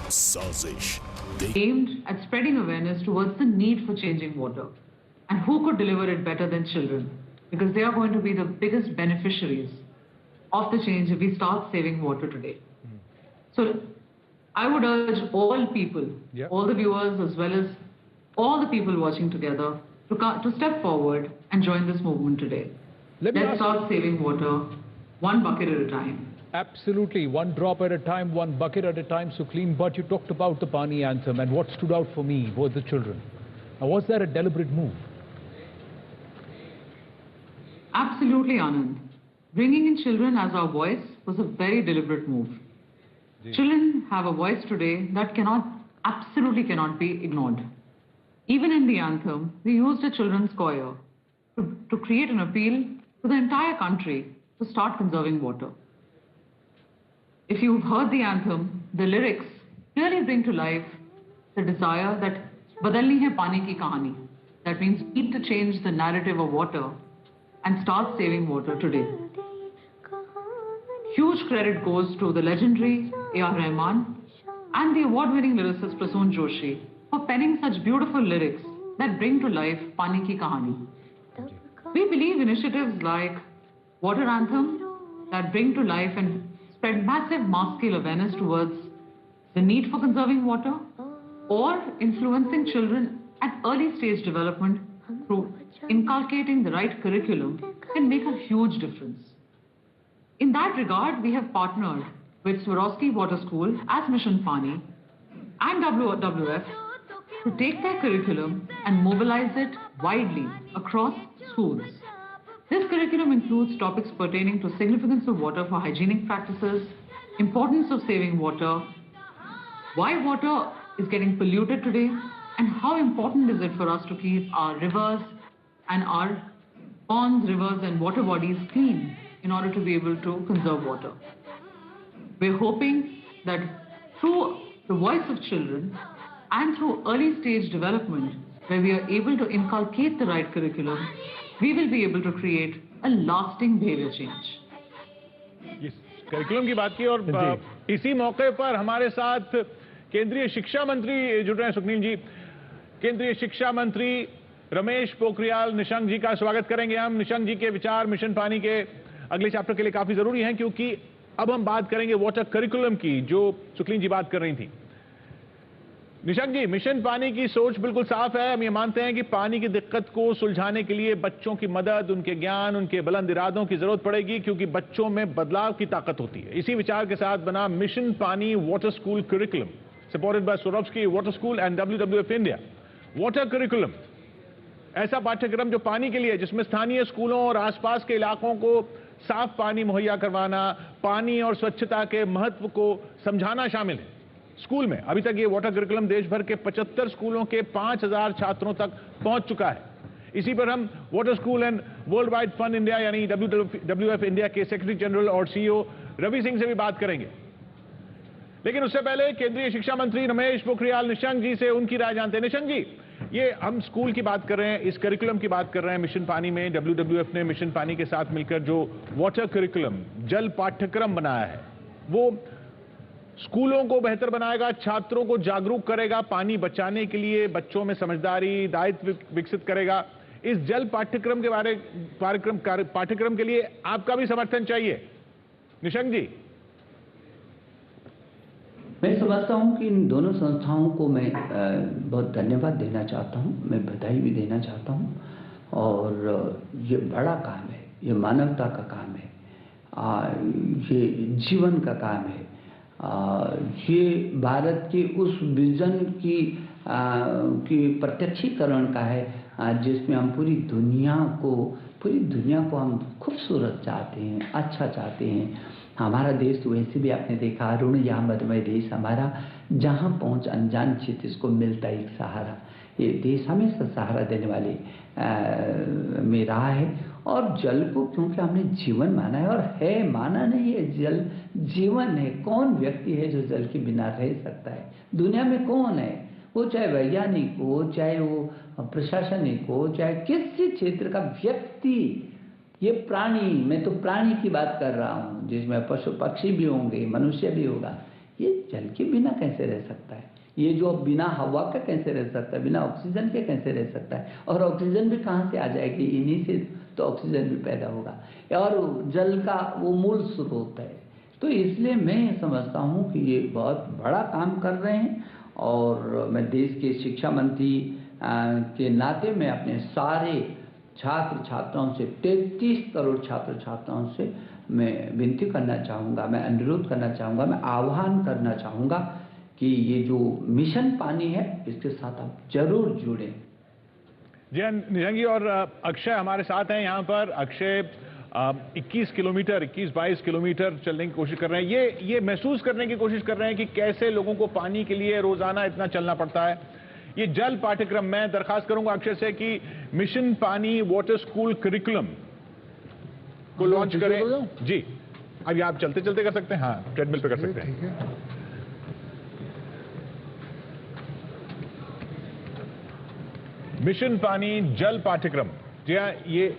साजिश aimed at spreading awareness towards the need for changing water. And who could deliver it better than children? Because they are going to be the biggest beneficiaries of the change if we start saving water today. So I would urge all people, all the viewers as well as all the people watching together to step forward and join this movement today. Let's start saving water one bucket at a time. Absolutely, one drop at a time, one bucket at a time, Sukhleen. But you talked about the Pani anthem, and what stood out for me were the children. Now, was that a deliberate move? Absolutely, Anand. Bringing in children as our voice was a very deliberate move. Children have a voice today that absolutely cannot be ignored. Even in the anthem, we used a children's choir to create an appeal to the entire country to start conserving water. If you've heard the anthem, the lyrics really bring to life the desire that badalni hai pani ki kahani. That means we need to change the narrative of water and start saving water today. Huge credit goes to the legendary A.R. Rahman and the award-winning lyricist Prasoon Joshi for penning such beautiful lyrics that bring to life Pani Ki Kahani. We believe initiatives like Water Anthem that bring to life and spread massive mass-scale awareness towards the need for conserving water or influencing children at early stage development through inculcating the right curriculum can make a huge difference. In that regard, we have partnered with Swarovski Water School as Mission Pani and WWF to take their curriculum and mobilize it widely across schools. This curriculum includes topics pertaining to significance of water for hygienic practices, importance of saving water, why water is getting polluted today, and how important is it for us to keep our rivers and our ponds, rivers and water bodies clean in order to be able to conserve water. We're hoping that through the voice of children and through early stage development, where we are able to inculcate the right curriculum, we will be able to create a lasting behavior change. इस curriculum की बात की और इसी मौके पर हमारे साथ केंद्रीय शिक्षा मंत्री जुड़ रहे हैं सुखनील जी। केंद्रीय शिक्षा मंत्री रमेश पोखरियाल निशंक जी का स्वागत करेंगे हम। निशंक जी के विचार मिशन पानी के अगले चैप्टर के लिए काफी जरूरी हैं, क्योंकि अब हम बात करेंगे वाटर करिकुलम की, जो सुखलीन जी बात कर रही थी। निशंक जी, मिशन पानी की सोच बिल्कुल साफ है। हम ये मानते हैं कि पानी की दिक्कत को सुलझाने के लिए बच्चों की मदद, उनके ज्ञान, उनके बुलंद इरादों की जरूरत पड़ेगी, क्योंकि बच्चों में बदलाव की ताकत होती है। इसी विचार के साथ बना मिशन पानी water school curriculum, supported by Swarovski water school and WWF India. Water curriculum ऐसा पाठ्यक्रम जो पानी के लिए, जिसमें स्थानीय स्कूलों और आसपास के इलाकों को साफ पानी मुहैया करवाना, पानी और स्वच्छता के महत्व को समझाना शामिल है। स्कूल में अभी तक ये वाटर करिकुलम देश भर के 75 स्कूलों के 5000 छात्रों तक पहुंच चुका है। इसी पर हम water school and world wide fund India यानी WWF इंडिया के सेक्रेटरी जनरल और CEO रवि सिंह से भी बात करेंगे। लेकिन उससे पहले केंद्रीय शिक्षा मंत्री रमेश पोखरियाल निशंक जी से उनकी राय जानते हैं। निशंक जी, ये हम स्कूल की बात कर रहे हैं, इस करिकुलम की बात कर रहे हैं। मिशन पानी में WWF ने मिशन पानी के साथ मिलकर जो वाटर करिकुलम, जल पाठ्यक्रम बनाया है, वो स्कूलों को बेहतर बनाएगा, छात्रों को जागरूक करेगा, पानी बचाने के लिए बच्चों में समझदारी, दायित्व विकसित करेगा। इस जल पाठ्यक्रम के पाठ्यक्रम के लिए आपका भी समर्थन चाहिए। निशंक जी, मैं समझता हूं कि इन दोनों संस्थाओं को मैं बहुत धन्यवाद देना चाहता हूं, मैं बधाई भी देना चाहता हूं। और ये बड़ा काम है, ये मानवता का काम है, ये जीवन का काम है, ये भारत के उस विजन की प्रत्यक्षीकरण का है जिसमें हम पूरी दुनिया को हम खूबसूरत चाहते हैं, अच्छा चाहते हैं। हमारा देश तो वैसे भी आपने देखा, अरुण या मधुमय देश हमारा, जहाँ पहुँच अनजान क्षेत्र इसको मिलता एक सहारा। ये देश हमेशा सहारा देने वाले में रहा है। और जल को क्योंकि हमने जीवन माना है, और है माना नहीं है, जल जीवन है। कौन व्यक्ति है जो जल के बिना रह सकता है? दुनिया में कौन है? वो चाहे वैज्ञानिक हो, चाहे वो प्रशासनिक हो, चाहे किसी क्षेत्र का व्यक्ति, ये प्राणी, मैं तो प्राणी की बात कर रहा हूँ जिसमें पशु पक्षी भी होंगे, मनुष्य भी होगा। ये जल के बिना कैसे रह सकता है, ये जो बिना हवा का कैसे रह सकता है, बिना ऑक्सीजन के कैसे रह सकता है, और ऑक्सीजन भी कहाँ से आ जाएगी, इन्हीं से तो ऑक्सीजन भी पैदा होगा, और जल का वो मूल स्रोत है। तो इसलिए मैं समझता हूँ कि ये बहुत बड़ा काम कर रहे हैं, और मैं देश के शिक्षा मंत्री के नाते मैं अपने सारे छात्र छात्राओं से, 33 करोड़ छात्र छात्राओं से मैं विनती करना चाहूँगा, मैं अनुरोध करना चाहूँगा, मैं आह्वान करना चाहूँगा कि ये जो मिशन पानी है इसके साथ आप जरूर जुड़ें। जी हाँ निशंक जी, और अक्षय हमारे साथ हैं यहाँ पर। अक्षय 21 किलोमीटर 22 किलोमीटर चलने की कोशिश कर रहे हैं, ये महसूस करने की कोशिश कर रहे हैं कि कैसे लोगों को पानी के लिए रोजाना इतना चलना पड़ता है। ये जल पाठ्यक्रम, मैं दरखास्त करूंगा अक्षय से कि मिशन पानी वाटर स्कूल करिकुलम को लॉन्च करें। जी अभी आप चलते चलते कर सकते हैं, हाँ ट्रेडमिल पे कर सकते हैं। मिशन पानी जल पाठ्यक्रम, जी हाँ, ये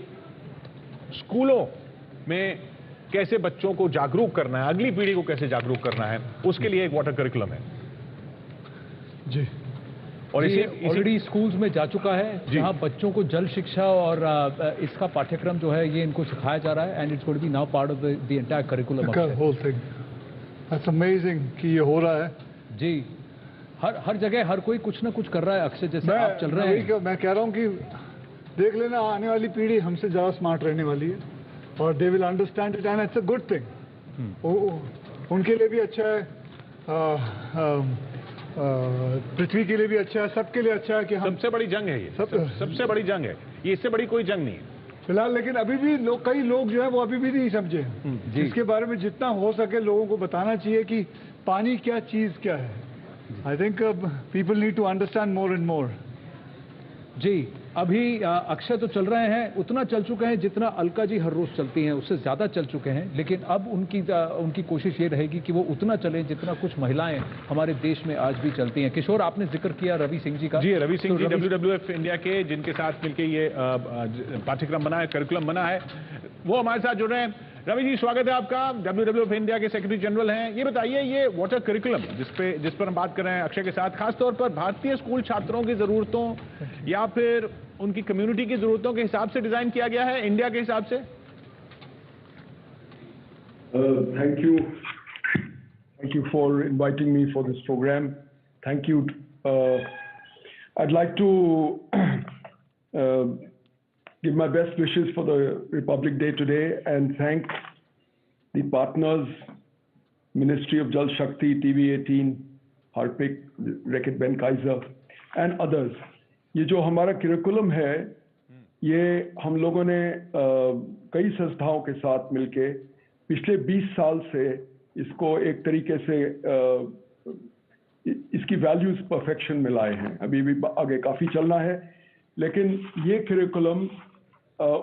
स्कूलों में कैसे बच्चों को जागरूक करना है, अगली पीढ़ी को कैसे जागरूक करना है, उसके लिए एक वाटर करिकुलम है। जी, और इसे ऑलरेडी स्कूल्स में जा चुका है, जहां बच्चों को जल शिक्षा और इसका पाठ्यक्रम जो है ये इनको सिखाया जा रहा है, and it's going to be now part of the entire curriculum whole thing. That's amazing कि ये हो रहा है। जी, हर जगह हर कोई कुछ ना कुछ कर रहा है। अक्षय जैसे आप चल रहे हैं, मैं कह रहा हूँ कि देख लेना, आने वाली पीढ़ी हमसे ज़्यादा स्मार्ट रहने वाली है, और they will understand it, and it's a good thing. उनके लिए भी अच्छा है, पृथ्वी के लिए भी अच्छा है, सबके लिए अच्छा है कि हम, सबसे बड़ी जंग है ये, सबसे बड़ी जंग है ये, इससे बड़ी कोई जंग नहीं है फिलहाल। लेकिन अभी भी कई लोग जो है वो अभी भी नहीं समझे इसके बारे में। जितना हो सके लोगों को बताना चाहिए कि पानी क्या चीज़ क्या है। I think people need to understand more and more. जी, अभी अक्षय तो चल रहे हैं, उतना चल चुके हैं जितना अलका जी हर रोज चलती हैं, उससे ज्यादा चल चुके हैं, लेकिन अब उनकी कोशिश ये रहेगी कि वो उतना चलें जितना कुछ महिलाएं हमारे देश में आज भी चलती हैं। किशोर, आपने जिक्र किया रवि सिंह जी का। जी, रवि सिंह जी WWF इंडिया के, जिनके साथ मिलकर ये पाठ्यक्रम बना है, करिकुलम बना है, वो हमारे साथ जुड़ रहे हैं। रवि जी, स्वागत है आपका। WWF इंडिया के सेक्रेटरी जनरल हैं। ये बताइए, ये वाटर करिकुलम जिस पर हम बात कर रहे हैं अक्षय के साथ, खासतौर पर भारतीय स्कूल छात्रों की जरूरतों या फिर उनकी कम्युनिटी की जरूरतों के हिसाब से डिजाइन किया गया है, इंडिया के हिसाब से? Thank you for inviting me for this program. Thank you. I'd like to give my best wishes for the Republic Day today and thank the partners, Ministry of Jal Shakti, TV18, Harpik, Reckitt Benckiser and others. ये जो हमारा curriculum है, ये हम लोगों ने कई संस्थाओं के साथ मिलके पिछले 20 साल से इसको एक तरीके से इसकी वैल्यूज परफेक्शन में लाए हैं। अभी भी आगे काफ़ी चलना है, लेकिन ये करिकुलम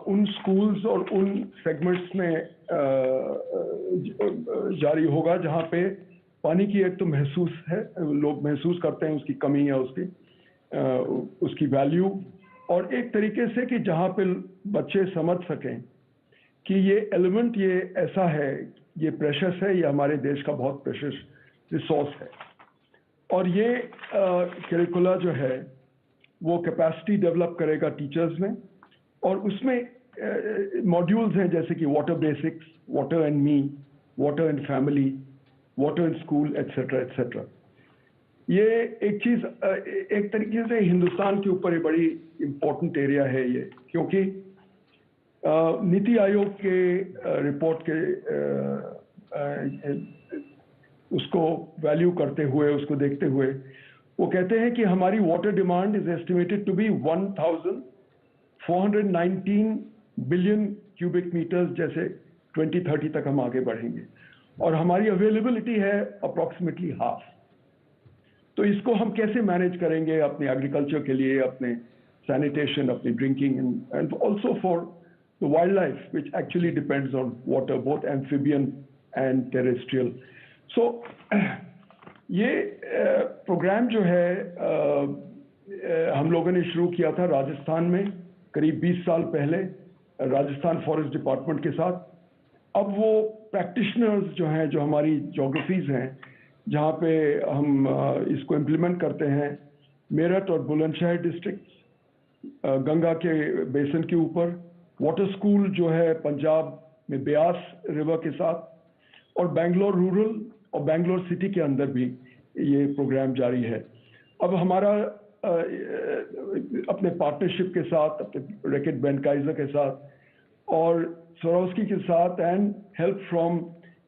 उन स्कूल्स और उन सेगमेंट्स में जारी होगा जहाँ पे पानी की एक तो महसूस है, लोग महसूस करते हैं उसकी कमी या उसकी वैल्यू, और एक तरीके से कि जहाँ पे बच्चे समझ सकें कि ये एलिमेंट ये ऐसा है, ये प्रेशस है, ये हमारे देश का बहुत प्रेशस रिसोर्स है। और ये करिकुला जो है वो कैपेसिटी डेवलप करेगा टीचर्स में, और उसमें मॉड्यूल्स हैं जैसे कि water basics, water and me, water and family, water in school, etcetera etcetera. ये एक चीज़ एक तरीके से हिंदुस्तान के ऊपर ये बड़ी इम्पोर्टेंट एरिया है ये, क्योंकि नीति आयोग के रिपोर्ट के उसको वैल्यू करते हुए, उसको देखते हुए वो कहते हैं कि हमारी water demand is estimated to be 1419 billion cubic metres जैसे 2030 तक हम आगे बढ़ेंगे, और हमारी अवेलेबिलिटी है अप्रॉक्सीमेटली हाफ। तो इसको हम कैसे मैनेज करेंगे अपने एग्रीकल्चर के लिए, अपने सैनिटेशन, अपनी drinking, and also for the wildlife which actually depends on water, both amphibian and terrestrial. So ये प्रोग्राम जो है हम लोगों ने शुरू किया था राजस्थान में करीब 20 साल पहले, राजस्थान फॉरेस्ट डिपार्टमेंट के साथ। अब वो प्रैक्टिशनर्स जो हैं, जो हमारी जोग्राफीज हैं, जहाँ पे हम इसको इम्प्लीमेंट करते हैं। मेरठ और बुलंदशहर डिस्ट्रिक्ट गंगा के बेसिन के ऊपर, वाटर स्कूल जो है पंजाब में ब्यास रिवर के साथ, और बेंगलोर रूरल और बेंगलोर सिटी के अंदर भी ये प्रोग्राम जारी है। अब हमारा अपने पार्टनरशिप के साथ, अपने रैकेट बेनकाइजर के साथ और स्वरोस्की के साथ, and help from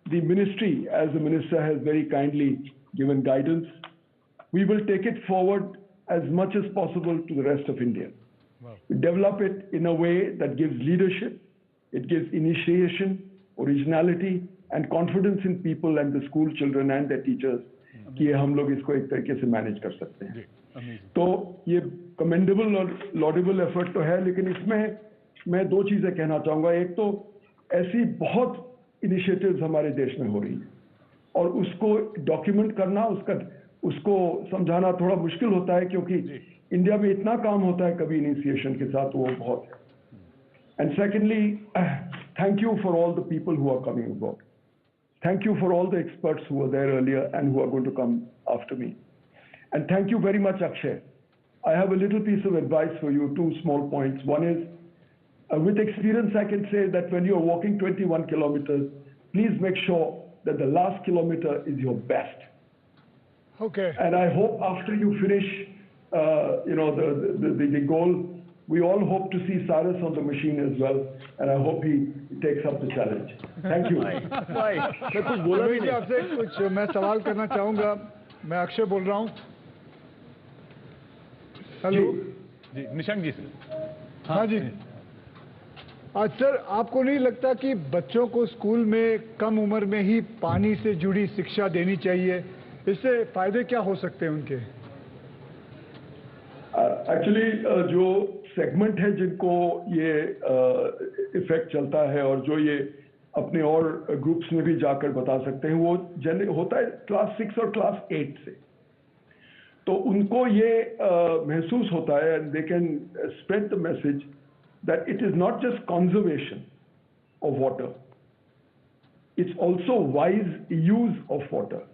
the ministry, as the minister has very kindly given guidance, we will take it forward as much as possible to the rest of India. Wow. We develop it in a way that gives leadership, it gives initiation, originality and confidence in people and the school children and their teachers कि हम लोग इसको एक तरीके से manage कर सकते हैं। तो ये कमेंडेबल और लॉडेबल एफर्ट तो है, लेकिन इसमें मैं दो चीजें कहना चाहूंगा। एक तो ऐसी बहुत इनिशिएटिव्स हमारे देश में हो रही हैं और उसको डॉक्यूमेंट करना, उसको समझाना थोड़ा मुश्किल होता है, क्योंकि इंडिया में इतना काम होता है कभी इनिशिएशन के साथ, वो बहुत है। And secondly, thank you for all the people who are coming about. Thank you for all the experts who were there earlier and who are going to come after me. And thank you very much, Akshay. I have a little piece of advice for you, two small points. One is, with experience, I can say that when you're walking 21 kilometers, please make sure that the last kilometer is your best. Okay. And I hope after you finish, the goal, we all hope to see Cyrus on the machine as well, and I hope he takes up the challenge. Thank you. मैं कुछ बोला भी नहीं आपसे, कुछ मैं सवाल करना चाहूँगा। मैं अक्षय बोल रहा हूँ। हेलो जी, निशंक जी से। हाँ जी। आज सर, आपको नहीं लगता कि बच्चों को स्कूल में कम उम्र में ही पानी से जुड़ी शिक्षा देनी चाहिए? इससे फायदे क्या हो सकते हैं उनके? एक्चुअली जो सेगमेंट है जिनको ये इफेक्ट चलता है और जो ये अपने और ग्रुप्स में भी जाकर बता सकते हैं, वो होता है क्लास 6 और क्लास 8 से। तो उनको ये महसूस होता है, they can spread the message that it is not just conservation of water, it's also wise use of water.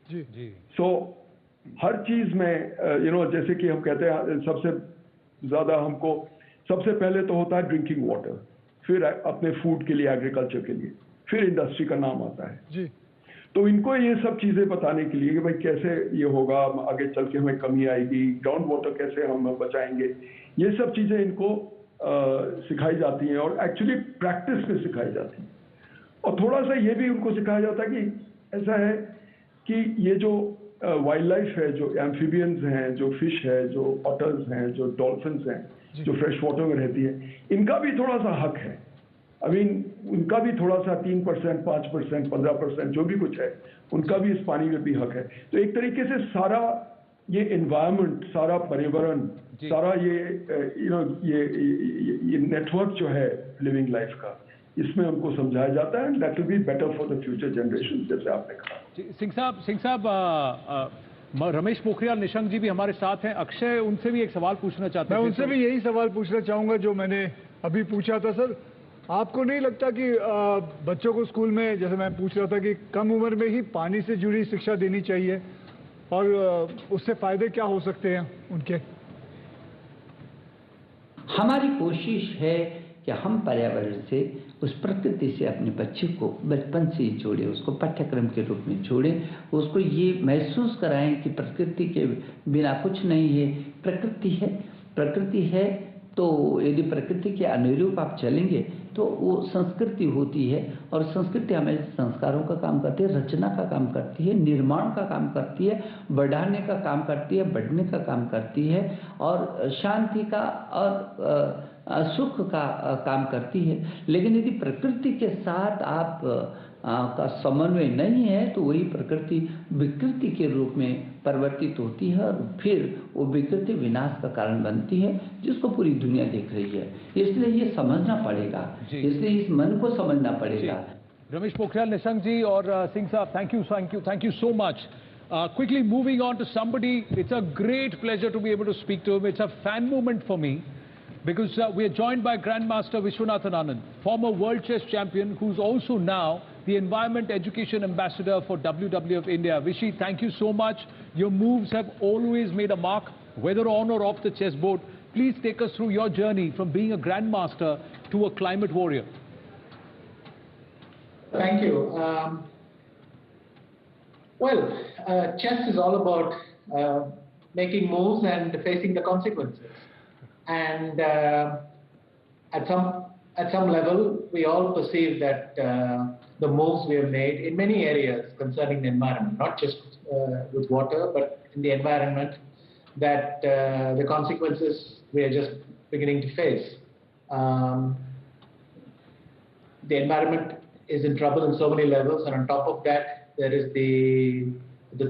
जी जी। सो हर चीज में जैसे कि हम कहते हैं, सबसे ज्यादा हमको सबसे पहले तो होता है ड्रिंकिंग वाटर, फिर अपने फूड के लिए, एग्रीकल्चर के लिए, फिर इंडस्ट्री का नाम आता है जी। तो इनको ये सब चीजें बताने के लिए कि भाई कैसे ये होगा, आगे चल के हमें कमी आएगी, ग्राउंड वाटर कैसे हम बचाएंगे, ये सब चीजें इनको सिखाई जाती हैं और एक्चुअली प्रैक्टिस में सिखाई जाती हैं। और थोड़ा सा ये भी उनको सिखाया जाता है कि ऐसा है कि ये जो वाइल्ड लाइफ है, जो एम्फीबियंस हैं, जो फिश है, जो ऑटर्स हैं, जो डॉल्फिन्स हैं, जो फ्रेश वाटर में रहती है, इनका भी थोड़ा सा हक है। आई मीन उनका भी थोड़ा सा 3%, 5%, 15% जो भी कुछ है, उनका भी इस पानी में भी हक है। तो एक तरीके से सारा ये एनवायरनमेंट, सारा पर्यावरण, सारा ये नेटवर्क जो है लिविंग लाइफ का, इसमें हमको समझाया जाता है। That will be better for the future generation, जैसे आपने कहा। सिंह साहब, रमेश पोखरियाल निशंक जी भी हमारे साथ हैं। अक्षय उनसे भी एक सवाल पूछना चाहते हैं। मैं उनसे भी यही सवाल पूछना चाहूंगा जो मैंने अभी पूछा था। सर, आपको नहीं लगता कि बच्चों को स्कूल में, जैसे मैं पूछ रहा था, कि कम उम्र में ही पानी से जुड़ी शिक्षा देनी चाहिए और उससे फायदे क्या हो सकते हैं उनके? हमारी कोशिश है कि हम पर्यावरण से, उस प्रकृति से अपने बच्चे को बचपन से ही जोड़ें, उसको पाठ्यक्रम के रूप में जोड़ें, उसको ये महसूस कराएं कि प्रकृति के बिना कुछ नहीं है। प्रकृति है तो यदि प्रकृति के अनुरूप आप चलेंगे तो वो संस्कृति होती है, और संस्कृति हमें संस्कारों का काम करती है, रचना का काम करती है, निर्माण का काम करती है, बढ़ाने का काम करती है, बढ़ने का काम करती है, और शांति का और सुख का काम करती है। लेकिन यदि प्रकृति के साथ आप का समन्वय नहीं है तो वही प्रकृति विकृति के रूप में परिवर्तित होती है और फिर वो विकृति विनाश का कारण बनती है, जिसको पूरी दुनिया देख रही है। इसलिए ये समझना पड़ेगा, इसलिए इस मन को समझना पड़ेगा। रमेश पोखरियाल निशंक जी और सिंह साहब, thank you so much. Quickly moving on to somebody, it's a great pleasure to be able to speak to him. It's a fan moment for me, because we are joined by Grandmaster Vishwanathan Anand, former world chess champion, who's also now the Environment Education Ambassador for WWF India. Vishy, thank you so much. Your moves have always made a mark, whether on or off the chessboard. Please take us through your journey from being a grandmaster to a climate warrior. Thank you. Chess is all about making moves and facing the consequences. And at some level, we all perceive that the moves we have made in many areas concerning the environment, not just with water, but in the environment, that the consequences we are just beginning to face. The environment is in trouble in so many levels, and on top of that, there is the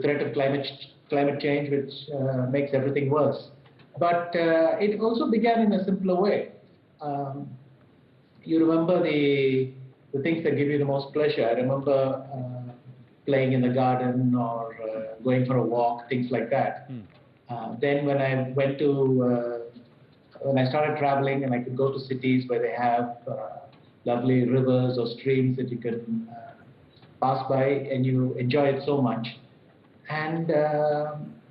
threat of climate change, which makes everything worse. But it also began in a simpler way. You remember the things that give you the most pleasure. I remember playing in the garden or going for a walk, things like that. Then when I when I started traveling and I could go to cities where they have lovely rivers or streams that you can pass by and you enjoy it so much. And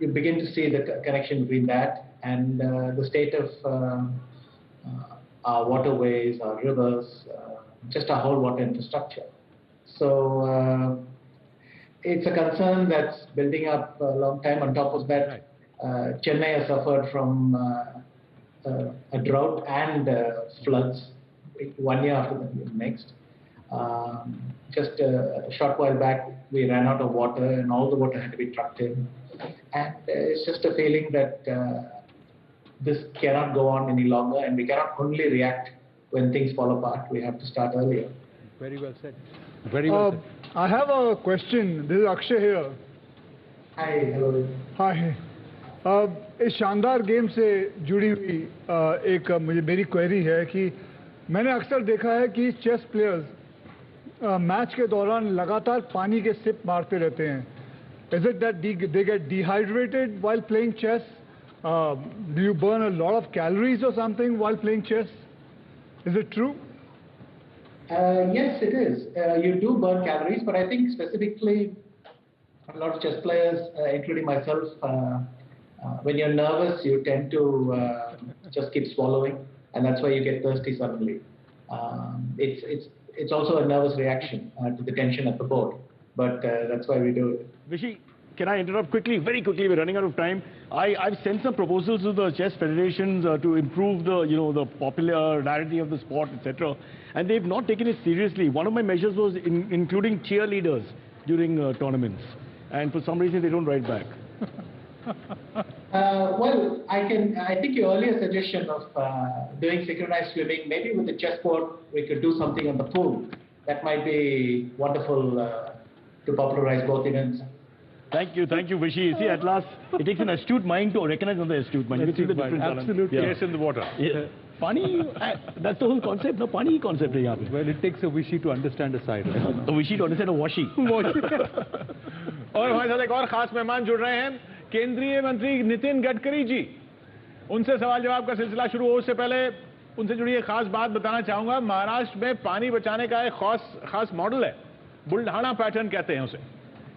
you begin to see the connection between that and the state of our waterways, our rivers, just our whole water infrastructure. So it's a concern that's building up a long time. On top of that, Chennai has suffered from a drought and floods 1 year after the next. Just a short while back, we ran out of water and all the water had to be trucked in. And it's just a feeling that this cannot go on any longer, and we cannot only react when things fall apart. We have to start earlier. Very well said. Very well said. I have a question. This is Akshay here. Hi, hello. Hi. इस शानदार game से जुड़ी हुई एक मेरी query है कि मैंने अक्सर देखा है कि चेस प्लेयर्स मैच के दौरान लगातार पानी के सिप मारते रहते हैं. Is it that they get dehydrated while playing chess? Do you burn a lot of calories or something while playing chess? Is it true? Yes, it is. You do burn calories, but I think specifically a lot of chess players, including myself, when you're nervous, you tend to just keep swallowing, and that's why you get thirsty suddenly. It's also a nervous reaction to the tension at the board, but that's why we do it. Vishy, can I interrupt quickly, very quickly? We're running out of time. I've sent some proposals to the chess federations to improve the popularity of the sport, etc. And they've not taken it seriously. One of my measures was including cheerleaders during tournaments, and for some reason they don't write back. Well, I think your earlier suggestion of doing synchronized swimming, maybe with the chessboard, we could do something on the pool. That might be wonderful to popularize both events. Thank you, Vishy. See, at last, it takes an astute mind to recognize another astute mind. You can see the difference. Absolutely. Yeah. Yes, in the water. Yeah. Pani, that's the whole concept. No, Pani concept है यहाँ पे. Well, it takes a Vishy to understand a side. A Vishy to understand a washi. और हमारे साथ एक और खास मेहमान जुड़ रहे हैं, केंद्रीय मंत्री नितिन गडकरी जी. उनसे सवाल जवाब का सिलसिला शुरू हो उससे पहले उनसे जुड़ी एक खास बात बताना चाहूंगा. महाराष्ट्र में पानी बचाने का एक खास मॉडल है, बुल्ढाना पैटर्न कहते हैं उसे.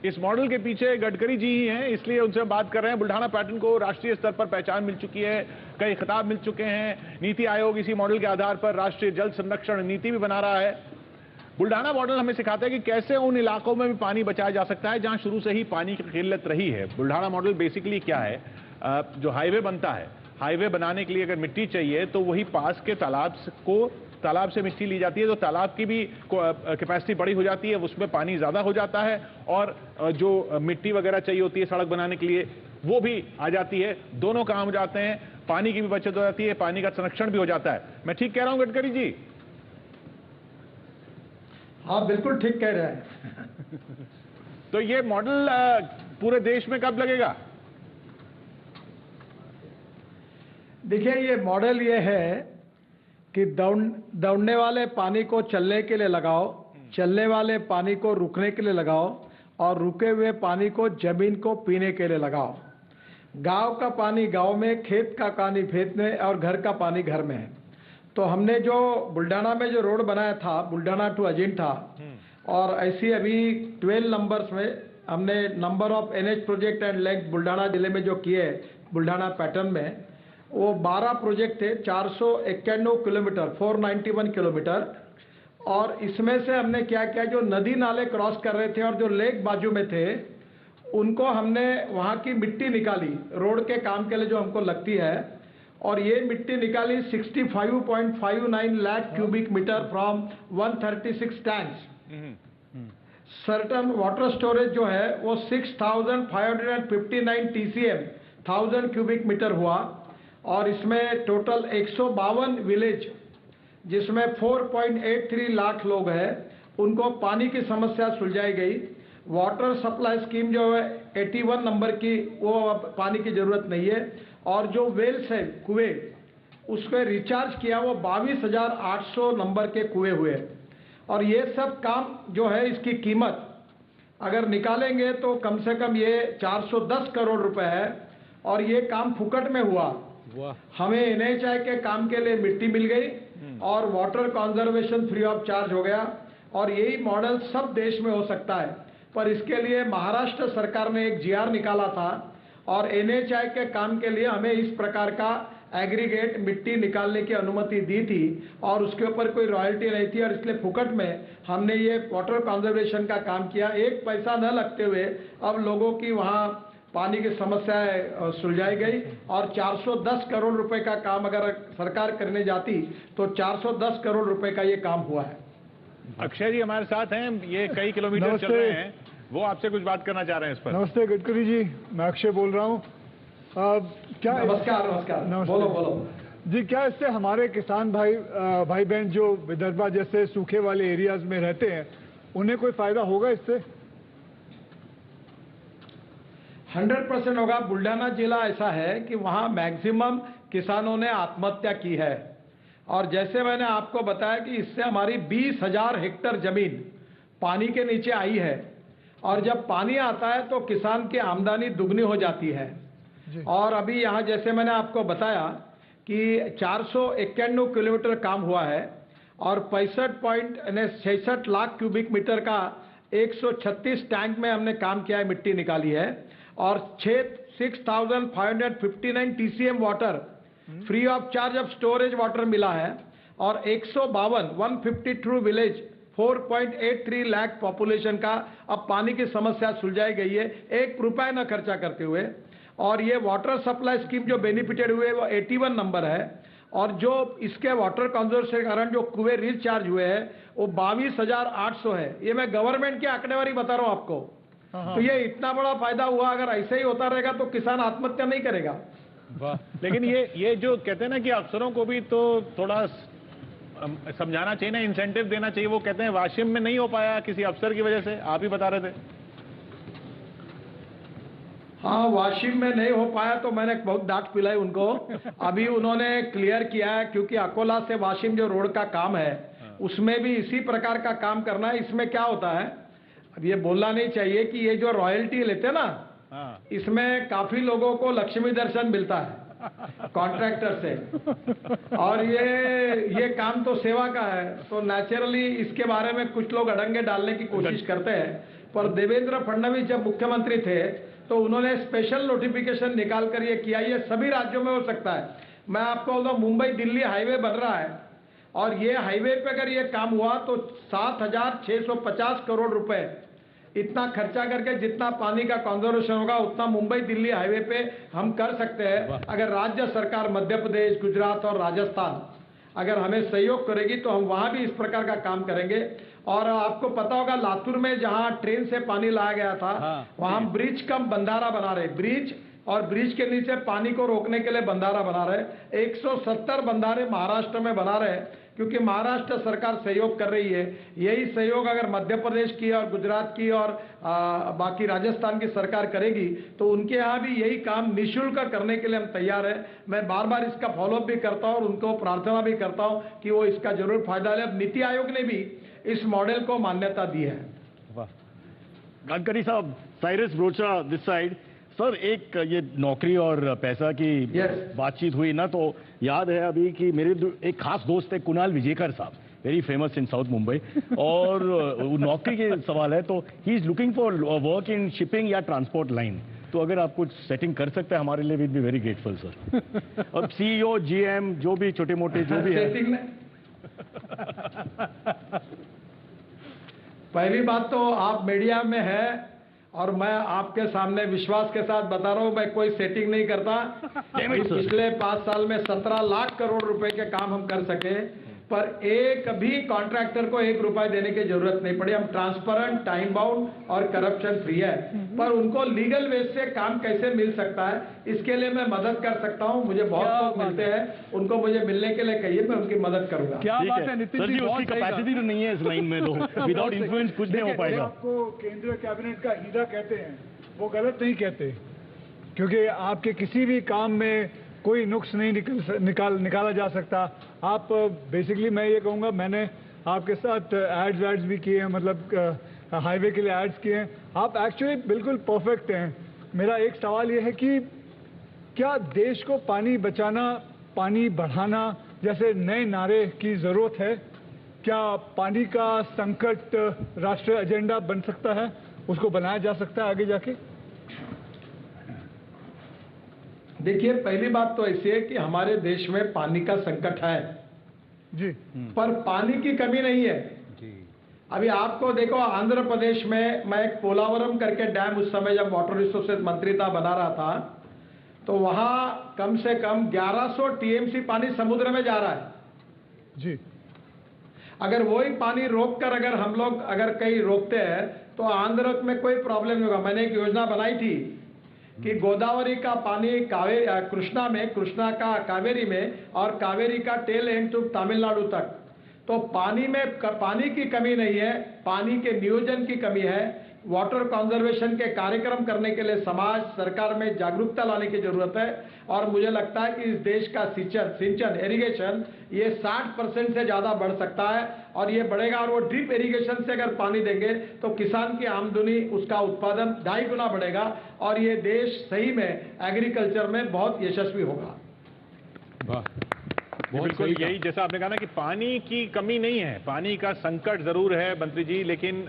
इस मॉडल के पीछे गडकरी जी ही हैं, इसलिए उनसे बात कर रहे हैं. बुल्ढाना पैटर्न को राष्ट्रीय स्तर पर पहचान मिल चुकी है, कई खिताब मिल चुके हैं. नीति आयोग इसी मॉडल के आधार पर राष्ट्रीय जल संरक्षण नीति भी बना रहा है. बुल्ढाना मॉडल हमें सिखाता है कि कैसे उन इलाकों में भी पानी बचाया जा सकता है जहां शुरू से ही पानी की किल्लत रही है. बुल्ढाना मॉडल बेसिकली क्या है, जो हाईवे बनता है, हाईवे बनाने के लिए अगर मिट्टी चाहिए तो वही पास के तालाब से मिट्टी ली जाती है, तो तालाब की भी कैपेसिटी बड़ी हो जाती है, उसमें पानी ज़्यादा हो जाता है, और जो मिट्टी वगैरह चाहिए होती है सड़क बनाने के लिए वो भी आ जाती है. दोनों काम हो जाते हैं, पानी की भी बचत हो जाती है, पानी का संरक्षण भी हो जाता है. मैं ठीक कह रहा हूं गडकरी जी? हाँ, बिल्कुल ठीक कह रहे हैं. तो ये मॉडल पूरे देश में कब लगेगा? देखिए, ये मॉडल ये है कि दौड़ने वाले पानी को चलने के लिए लगाओ, चलने वाले पानी को रुकने के लिए लगाओ, और रुके हुए पानी को जमीन को पीने के लिए लगाओ. गांव का पानी गांव में, खेत का पानी खेत में, और घर का पानी घर में है. तो हमने जो बुल्ढाना में जो रोड बनाया था, बुल्ढाना टू अजिंठा, और ऐसी अभी 12 नंबर्स में हमने number of NH project and length Buldhana जिले में जो किए बुल्ढाना पैटर्न में, वो 12 प्रोजेक्ट थे, 491 किलोमीटर, 491 किलोमीटर। और इसमें से हमने क्या किया, जो नदी नाले क्रॉस कर रहे थे और जो लेक बाजू में थे उनको हमने वहाँ की मिट्टी निकाली रोड के काम के लिए जो हमको लगती है, और ये मिट्टी निकाली 65.59 lakh cubic metre from 136 tanks. Certain water storage जो है वो 6559 TCM 1000 क्यूबिक मीटर हुआ, और इसमें टोटल 152 विलेज जिसमें 4.83 लाख लोग हैं उनको पानी की समस्या सुलझाई गई। वाटर सप्लाई स्कीम जो है 81 नंबर की, वो अब पानी की जरूरत नहीं है, और जो वेल्स है कुएं उसको रिचार्ज किया, वो 22,800 नंबर के कुएं हुए। और ये सब काम जो है इसकी कीमत अगर निकालेंगे तो कम से कम ये 410 करोड़ रुपए है, और ये काम फुकट में हुआ। हमें NHI के काम के लिए मिट्टी मिल गई और water conservation free of charge हो गया, और यही मॉडल सब देश में हो सकता है। पर इसके लिए महाराष्ट्र सरकार ने एक GR निकाला था, और NHI के काम के लिए हमें इस प्रकार का एग्रीगेट मिट्टी निकालने की अनुमति दी थी, और उसके ऊपर कोई रॉयल्टी नहीं थी, और इसलिए फुकट में हमने ये वाटर कंजर्वेशन का काम किया, एक पैसा न लगते हुए। अब लोगों की वहाँ पानी की समस्या सुलझाई गई, और 410 करोड़ रुपए का काम अगर सरकार करने जाती तो 410 करोड़ रुपए का ये काम हुआ है। अक्षय जी हमारे साथ हैं, ये कई किलोमीटर चल रहे हैं, वो आपसे कुछ बात करना चाह रहे हैं इस पर। नमस्ते गडकरी जी, मैं अक्षय बोल रहा हूँ। क्या नमस्कार। बोलो जी, क्या इससे हमारे किसान भाई बहन जो विदर्भा जैसे सूखे वाले एरियाज में रहते हैं उन्हें कोई फायदा होगा इससे? 100% होगा। बुल्ढाना जिला ऐसा है कि वहाँ मैक्सिमम किसानों ने आत्महत्या की है, और जैसे मैंने आपको बताया कि इससे हमारी 20,000 हेक्टेयर जमीन पानी के नीचे आई है, और जब पानी आता है तो किसान की आमदनी दुगनी हो जाती है। और अभी यहाँ जैसे मैंने आपको बताया कि 491 किलोमीटर काम हुआ है, और 65 लाख क्यूबिक मीटर का 136 टैंक में हमने काम किया है, मिट्टी निकाली है, और 6,559 TCM water free of charge अब स्टोरेज वाटर मिला है, और 152 विलेज 4.83 लाख पॉपुलेशन का अब पानी की समस्या सुलझाई गई है, 1 रुपया न खर्चा करते हुए। और ये वाटर सप्लाई स्कीम जो बेनिफिटेड हुए वो 81 नंबर है, और जो इसके वाटर कंजर्वेशन के कारण जो कुएं रिचार्ज हुए हैं वो 22,800 है। ये मैं गवर्नमेंट की आंकड़ेवारी बता रहा हूँ आपको। तो ये इतना बड़ा फायदा हुआ, अगर ऐसे ही होता रहेगा तो किसान आत्महत्या नहीं करेगा। लेकिन ये जो कहते हैं ना कि अफसरों को भी तो थोड़ा समझाना चाहिए ना, इंसेंटिव देना चाहिए। वो कहते हैं वाशिम में नहीं हो पाया किसी अफसर की वजह से, आप ही बता रहे थे। हाँ, वाशिम में नहीं हो पाया तो मैंने बहुत डांट पिलाई उनको। अभी उन्होंने क्लियर किया है, क्योंकि अकोला से वाशिम जो रोड का काम है उसमें भी इसी प्रकार का काम करना है। इसमें क्या होता है, अब ये बोलना नहीं चाहिए कि ये जो रॉयल्टी लेते ना, इसमें काफी लोगों को लक्ष्मी दर्शन मिलता है कॉन्ट्रैक्टर से, और ये काम तो सेवा का है, तो नेचुरली इसके बारे में कुछ लोग अड़ंगे डालने की कोशिश करते हैं। पर देवेंद्र फडणवीस जब मुख्यमंत्री थे तो उन्होंने स्पेशल नोटिफिकेशन निकाल कर ये किया। ये सभी राज्यों में हो सकता है। मैं आपको बोलता हूँ, मुंबई दिल्ली हाईवे बन रहा है, और ये हाईवे पे अगर ये काम हुआ तो 7,650 करोड़ रुपए इतना खर्चा करके जितना पानी का कंजर्वेशन होगा उतना मुंबई दिल्ली हाईवे पे हम कर सकते हैं। अगर राज्य सरकार मध्य प्रदेश, गुजरात और राजस्थान अगर हमें सहयोग करेगी तो हम वहां भी इस प्रकार का काम करेंगे। और आपको पता होगा लातूर में जहां ट्रेन से पानी लाया गया था, वहां ब्रिज कम बंधारा बना रहे, ब्रिज और ब्रिज के नीचे पानी को रोकने के लिए बंधारा बना रहे। 170 बंधारे महाराष्ट्र में बना रहे, क्योंकि महाराष्ट्र सरकार सहयोग कर रही है। यही सहयोग अगर मध्य प्रदेश की और गुजरात की और बाकी राजस्थान की सरकार करेगी तो उनके यहाँ भी यही काम निःशुल्क करने के लिए हम तैयार हैं। मैं बार बार इसका फॉलोअप भी करता हूँ और उनको प्रार्थना भी करता हूँ कि वो इसका जरूर फायदा ले। अब नीति आयोग ने भी इस मॉडल को मान्यता दी है। गडकरी साहब, Cyrus Broacha this side. Sir, एक ये नौकरी और पैसा की बातचीत हुई ना, तो याद है अभी कि मेरे एक खास दोस्त है कुणाल विजेकर साहब, very famous in south Mumbai, और नौकरी के सवाल है, तो he is looking for work in shipping या ट्रांसपोर्ट लाइन। तो अगर आप कुछ सेटिंग कर सकते हैं हमारे लिए, will be very grateful sir. अब CEO, GM जो भी छोटे मोटे जो भी है। पहली बात तो आप मीडिया में है और मैं आपके सामने विश्वास के साथ बता रहा हूं, मैं कोई सेटिंग नहीं करता। पिछले 5 साल में 17 लाख करोड़ रुपए के काम हम कर सके, पर एक भी कॉन्ट्रैक्टर को 1 रुपए देने की जरूरत नहीं पड़ी। हम ट्रांसपेरेंट, टाइम बाउंड और करप्शन फ्री है। पर उनको लीगल वे से काम कैसे मिल सकता है, इसके लिए मैं मदद कर सकता हूं। मुझे बहुत लोग मिलते हैं, उनको मुझे मिलने के लिए कहिए, मैं उनकी मदद करूंगा। क्या बात है नितिन जी, उसकी कैपेसिटी तो नहीं है इस लाइन में, तो विदाउट इन्फ्लुएंस कुछ नहीं हो पाएगा। आपको केंद्रीय कैबिनेट का हीरा कहते हैं, वो गलत नहीं कहते, क्योंकि आपके किसी भी काम में कोई नुक्स नहीं निकाला जा सकता। आप बेसिकली मैं ये कहूँगा, मैंने आपके साथ एड्स भी किए हैं, मतलब हाईवे के लिए एड्स किए हैं। आप एक्चुअली बिल्कुल परफेक्ट हैं। मेरा एक सवाल ये है कि क्या देश को पानी बचाना, पानी बढ़ाना जैसे नए नारे की ज़रूरत है? क्या पानी का संकट राष्ट्रीय एजेंडा बन सकता है, उसको बनाया जा सकता है आगे जाके? देखिए, पहली बात तो ऐसी है कि हमारे देश में पानी का संकट है जी, पर पानी की कमी नहीं है जी। अभी आपको देखो, आंध्र प्रदेश में मैं एक पोलावरम करके डैम, उस समय जब वाटर रिसोर्सेज मंत्री था, बना रहा था, तो वहां कम से कम 1100 TMC पानी समुद्र में जा रहा है जी। अगर वही पानी रोक कर अगर हम लोग अगर कहीं रोकते हैं तो आंध्र में कोई प्रॉब्लम नहीं होगा। मैंने एक योजना बनाई थी कि गोदावरी का पानी कृष्णा में, कृष्णा का कावेरी में, और कावेरी का टेल एंड टू तमिलनाडु तक। तो पानी में पानी की कमी नहीं है, पानी के नियोजन की कमी है। वाटर कंजर्वेशन के कार्यक्रम करने के लिए समाज, सरकार में जागरूकता लाने की जरूरत है। और मुझे लगता है कि इस देश का सिंचन इरिगेशन ये 60% से ज्यादा बढ़ सकता है, और ये बढ़ेगा। और वो ड्रिप इरिगेशन से अगर पानी देंगे तो किसान की आमदनी, उसका उत्पादन 2.5 गुना बढ़ेगा, और ये देश सही में एग्रीकल्चर में बहुत यशस्वी होगा। वाह, बिल्कुल यही, जैसा आपने कहा ना कि पानी की कमी नहीं है, पानी का संकट जरूर है मंत्री जी, लेकिन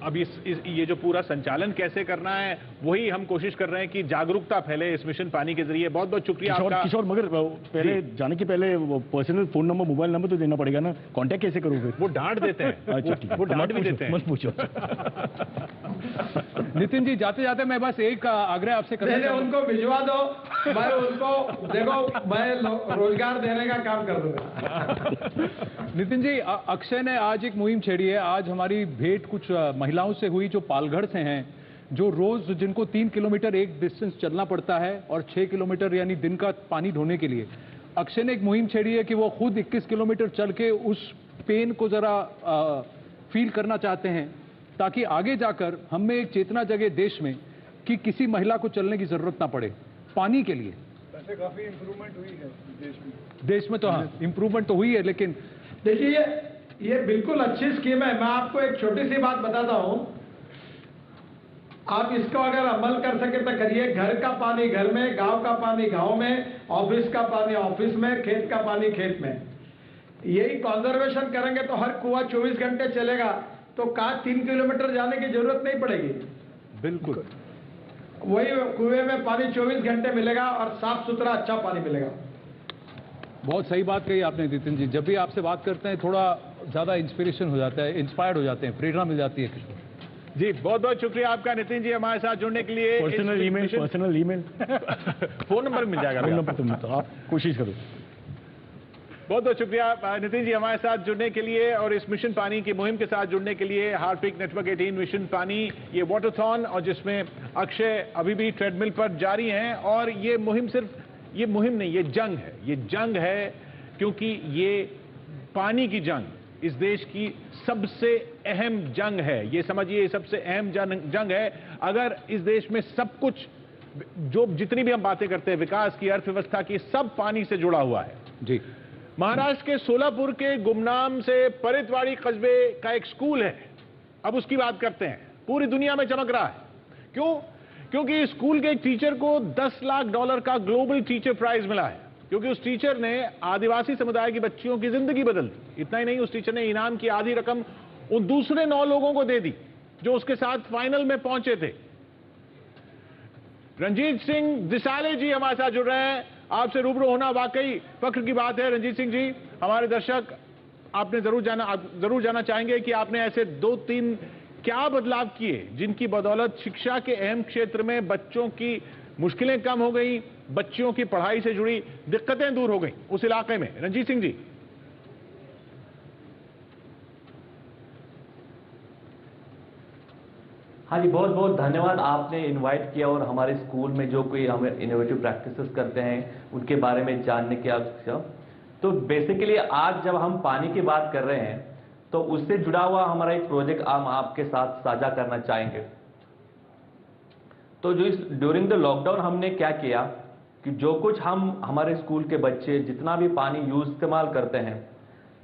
अब ये जो पूरा संचालन कैसे करना है, वही हम कोशिश कर रहे हैं कि जागरूकता फैले इस मिशन पानी के जरिए। बहुत बहुत शुक्रिया आपका। किशोर, मगर पहले जाने के पहले personal phone number, mobile number तो देना पड़ेगा ना, कांटेक्ट कैसे करोगे? वो डांट देते हैं। अच्छा, वो डांट भी देते हैं। मत पूछो। नितिन जी, जाते जाते मैं बस एक आग्रह आपसे पहले उनको भिजवा दो, मैं उनको देखो, मैं रोजगार देने का काम कर दूंगा। नितिन जी, अक्षय ने आज एक मुहिम छेड़ी है। आज हमारी भेंट कुछ महिलाओं से हुई जो पालघर से हैं, जो रोज जिनको 3 किलोमीटर एक डिस्टेंस चलना पड़ता है और 6 किलोमीटर यानी दिन का पानी ढोने के लिए। अक्षय ने एक मुहिम छेड़ी है कि वो खुद 21 किलोमीटर चल के उस पेन को जरा फील करना चाहते हैं, ताकि आगे जाकर हम में एक चेतना जगे देश में कि किसी महिला को चलने की जरूरत ना पड़े पानी के लिए। वैसे काफी इंप्रूवमेंट हुई है देश में तो हाँ, इंप्रूवमेंट तो हुई है, लेकिन देखिए ये बिल्कुल अच्छी स्कीम है। मैं आपको एक छोटी सी बात बताता हूं, आप इसको अगर अमल कर सके तो करिए। घर का पानी घर में, गांव का पानी गांव में, ऑफिस का पानी ऑफिस में, खेत का पानी खेत में। यही कंजर्वेशन करेंगे तो हर कुआं 24 घंटे चलेगा, तो कहा 3 किलोमीटर जाने की जरूरत नहीं पड़ेगी। बिल्कुल वही कुएं में पानी 24 घंटे मिलेगा और साफ सुथरा अच्छा पानी मिलेगा। बहुत सही बात कही आपने नितिन जी। जब भी आपसे बात करते हैं थोड़ा ज्यादा इंस्पिरेशन हो जाता है, इंस्पायर्ड हो जाते हैं, प्रेरणा मिल जाती है किशोर जी। बहुत बहुत शुक्रिया आपका नितिन जी, हमारे साथ जुड़ने के लिए। पर्सनल ईमेल फोन नंबर मिल जाएगा। फोन नंबर तो आप कोशिश करो। बहुत बहुत शुक्रिया नितिन जी हमारे साथ जुड़ने के लिए और इस मिशन पानी की मुहिम के साथ जुड़ने के लिए। हार्पिक नेटवर्क 18 मिशन पानी, ये वाटरथॉन, और जिसमें अक्षय अभी भी ट्रेडमिल पर जारी हैं। और ये मुहिम सिर्फ ये मुहिम नहीं, ये जंग है। ये जंग है क्योंकि ये पानी की जंग इस देश की सबसे अहम जंग है। ये समझिए सबसे अहम जंग है। अगर इस देश में सब कुछ, जो जितनी भी हम बातें करते हैं विकास की, अर्थव्यवस्था की, सब पानी से जुड़ा हुआ है जी। महाराष्ट्र के सोलापुर के गुमनाम से परितवाड़ी कस्बे का एक स्कूल है, अब उसकी बात करते हैं। पूरी दुनिया में चमक रहा है। क्यों? क्योंकि स्कूल के एक टीचर को $10 लाख का ग्लोबल टीचर प्राइज मिला है। क्योंकि उस टीचर ने आदिवासी समुदाय की बच्चियों की जिंदगी बदल दी। इतना ही नहीं, उस टीचर ने इनाम की आधी रकम उन दूसरे 9 लोगों को दे दी जो उसके साथ फाइनल में पहुंचे थे। रंजीत सिंह दिसाले जी हमारे साथ जुड़ रहे हैं। आपसे रूबरू होना वाकई फख्र की बात है। रंजीत सिंह जी, हमारे दर्शक आपने जरूर जाना चाहेंगे कि आपने ऐसे 2-3 क्या बदलाव किए जिनकी बदौलत शिक्षा के अहम क्षेत्र में बच्चों की मुश्किलें कम हो गई, बच्चियों की पढ़ाई से जुड़ी दिक्कतें दूर हो गई उस इलाके में। रंजीत सिंह जी। हाँ जी, बहुत बहुत धन्यवाद। आपने इनवाइट किया और हमारे स्कूल में जो कोई हम इनोवेटिव प्रैक्टिसेस करते हैं उनके बारे में जानने की आवश्यकता। तो बेसिकली आज जब हम पानी की बात कर रहे हैं तो उससे जुड़ा हुआ हमारा एक प्रोजेक्ट हम आपके साथ साझा करना चाहेंगे। तो जो इस ड्यूरिंग द लॉकडाउन हमने क्या किया कि जो कुछ हम हमारे स्कूल के बच्चे जितना भी पानी इस्तेमाल करते हैं,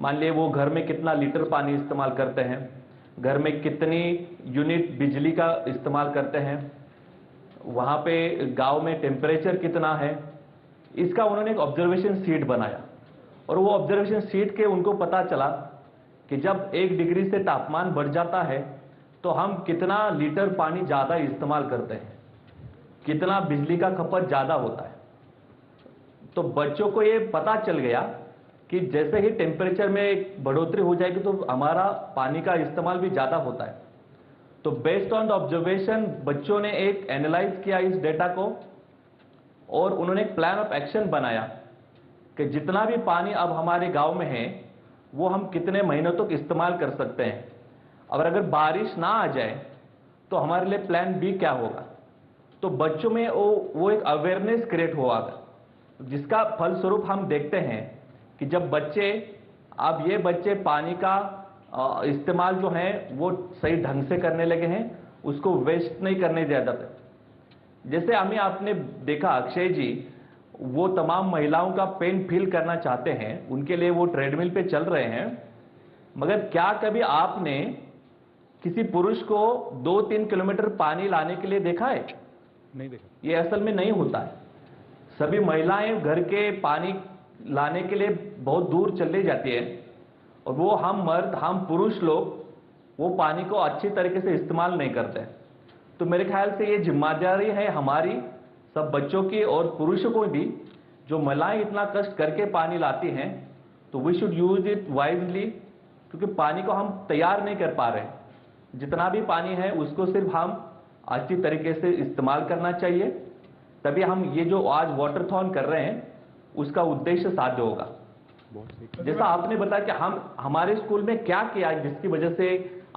मान लिए वो घर में कितना लीटर पानी इस्तेमाल करते हैं, घर में कितनी यूनिट बिजली का इस्तेमाल करते हैं, वहाँ पे गांव में टेम्परेचर कितना है, इसका उन्होंने एक ऑब्जर्वेशन शीट बनाया। और वो ऑब्जर्वेशन शीट के उनको पता चला कि जब 1 डिग्री से तापमान बढ़ जाता है तो हम कितना लीटर पानी ज़्यादा इस्तेमाल करते हैं, कितना बिजली का खपत ज़्यादा होता है। तो बच्चों को ये पता चल गया कि जैसे ही टेम्परेचर में बढ़ोतरी हो जाएगी तो हमारा पानी का इस्तेमाल भी ज़्यादा होता है। तो बेस्ड ऑन द ऑब्जर्वेशन बच्चों ने एक एनालाइज किया इस डेटा को और उन्होंने एक प्लान ऑफ एक्शन बनाया कि जितना भी पानी अब हमारे गांव में है वो हम कितने महीनों तक इस्तेमाल कर सकते हैं। और अगर बारिश ना आ जाए तो हमारे लिए प्लान बी क्या होगा। तो बच्चों में वो एक अवेयरनेस क्रिएट हुआ, जिसका फलस्वरूप हम देखते हैं कि जब बच्चे पानी का इस्तेमाल जो है वो सही ढंग से करने लगे हैं, उसको वेस्ट नहीं करने दिया जाता। जैसे आपने देखा अक्षय जी, वो तमाम महिलाओं का पेन फिल करना चाहते हैं, उनके लिए वो ट्रेडमिल पे चल रहे हैं, मगर क्या कभी आपने किसी पुरुष को 2-3 किलोमीटर पानी लाने के लिए देखा है? नहीं देखा। ये असल में नहीं होता है। सभी महिलाएं घर के पानी लाने के लिए बहुत दूर चली जाती है और वो हम पुरुष लोग वो पानी को अच्छी तरीके से इस्तेमाल नहीं करते। तो मेरे ख्याल से ये जिम्मेदारी है हमारी सब बच्चों की और पुरुषों को भी, जो महिलाएं इतना कष्ट करके पानी लाती हैं, तो we should use it wisely, क्योंकि पानी को हम तैयार नहीं कर पा रहे। जितना भी पानी है उसको सिर्फ हम अच्छी तरीके से इस्तेमाल करना चाहिए, तभी हम ये जो आज वाटरथॉन कर रहे हैं उसका उद्देश्य साध्य होगा। जैसा आपने बताया कि हम हमारे स्कूल में क्या किया जिसकी वजह से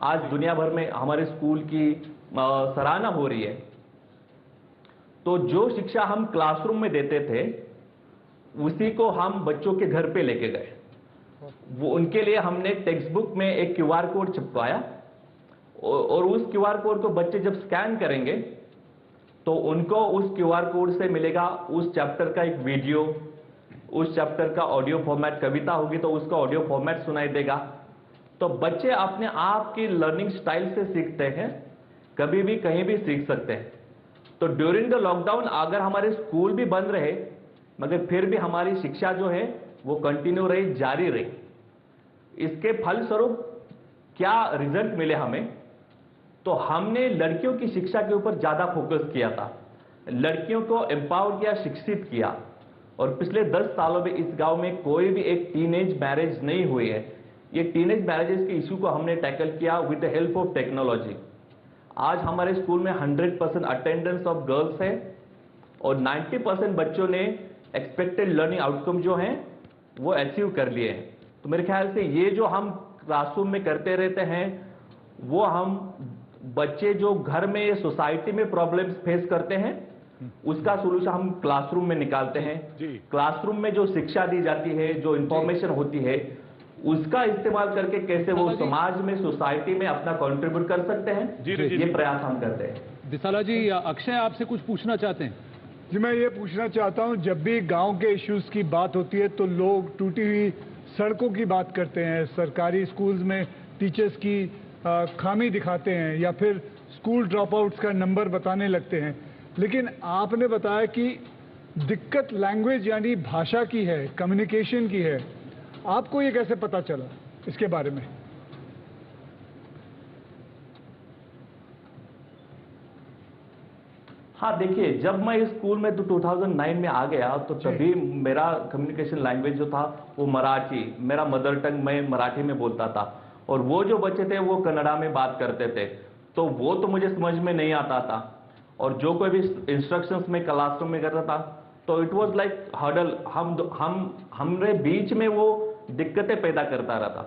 आज दुनिया भर में हमारे स्कूल की सराहना हो रही है। तो जो शिक्षा हम क्लासरूम में देते थे उसी को हम बच्चों के घर पे लेके गए। वो उनके लिए हमने टेक्स्ट बुक में एक QR कोड चिपकाया और उस QR कोड को बच्चे जब स्कैन करेंगे तो उनको उस QR कोड से मिलेगा उस चैप्टर का एक वीडियो, उस चैप्टर का ऑडियो फॉर्मेट, कविता होगी तो उसका ऑडियो फॉर्मेट सुनाई देगा। तो बच्चे अपने आप की लर्निंग स्टाइल से सीखते हैं, कभी भी कहीं भी सीख सकते हैं। तो ड्यूरिंग द लॉकडाउन अगर हमारे स्कूल भी बंद रहे मगर फिर भी हमारी शिक्षा जो है वो कंटिन्यू रही, जारी रही। इसके फलस्वरूप क्या रिजल्ट मिले हमें, तो हमने लड़कियों की शिक्षा के ऊपर ज्यादा फोकस किया था, लड़कियों को एम्पावर किया, शिक्षित किया। और पिछले 10 सालों में इस गांव में कोई भी एक टीनेज मैरिज नहीं हुई है। ये टीनेज मैरिजेस के इशू को हमने टैकल किया with the help of technology. आज हमारे स्कूल में 100% अटेंडेंस ऑफ गर्ल्स है और 90% बच्चों ने एक्सपेक्टेड लर्निंग आउटकम जो हैं वो अचीव कर लिए हैं। तो मेरे ख्याल से ये जो हम क्लासरूम में करते रहते हैं वो हम बच्चे जो घर में सोसाइटी में प्रॉब्लम्स फेस करते हैं उसका सोल्यूशन हम क्लासरूम में निकालते हैं। क्लासरूम में जो शिक्षा दी जाती है, जो इंफॉर्मेशन होती है, उसका इस्तेमाल करके कैसे वो समाज में, सोसाइटी में अपना कंट्रीब्यूट कर सकते हैं, ये प्रयास हम करते हैं। दिसाला जी, अक्षय आपसे कुछ पूछना चाहते हैं। जी, मैं ये पूछना चाहता हूँ, जब भी गांव के इश्यूज की बात होती है तो लोग टूटी हुई सड़कों की बात करते हैं, सरकारी स्कूल्स में टीचर्स की खामी दिखाते हैं या फिर स्कूल ड्रॉप आउट्स का नंबर बताने लगते हैं। लेकिन आपने बताया कि दिक्कत लैंग्वेज यानी भाषा की है, कम्युनिकेशन की है, आपको ये कैसे पता चला इसके बारे में? हाँ देखिए, जब मैं इस स्कूल में 2009 में आ गया तो तभी मेरा कम्युनिकेशन लैंग्वेज जो था वो मराठी, मेरा मदर टंग, मैं मराठी में बोलता था, और वो जो बच्चे थे वो कन्नड़ा में बात करते थे, तो वो तो मुझे समझ में नहीं आता था। और जो कोई भी इंस्ट्रक्शंस में क्लासरूम में करता था तो इट वाज लाइक हर्डल, हमरे बीच में वो दिक्कतें पैदा करता रहता।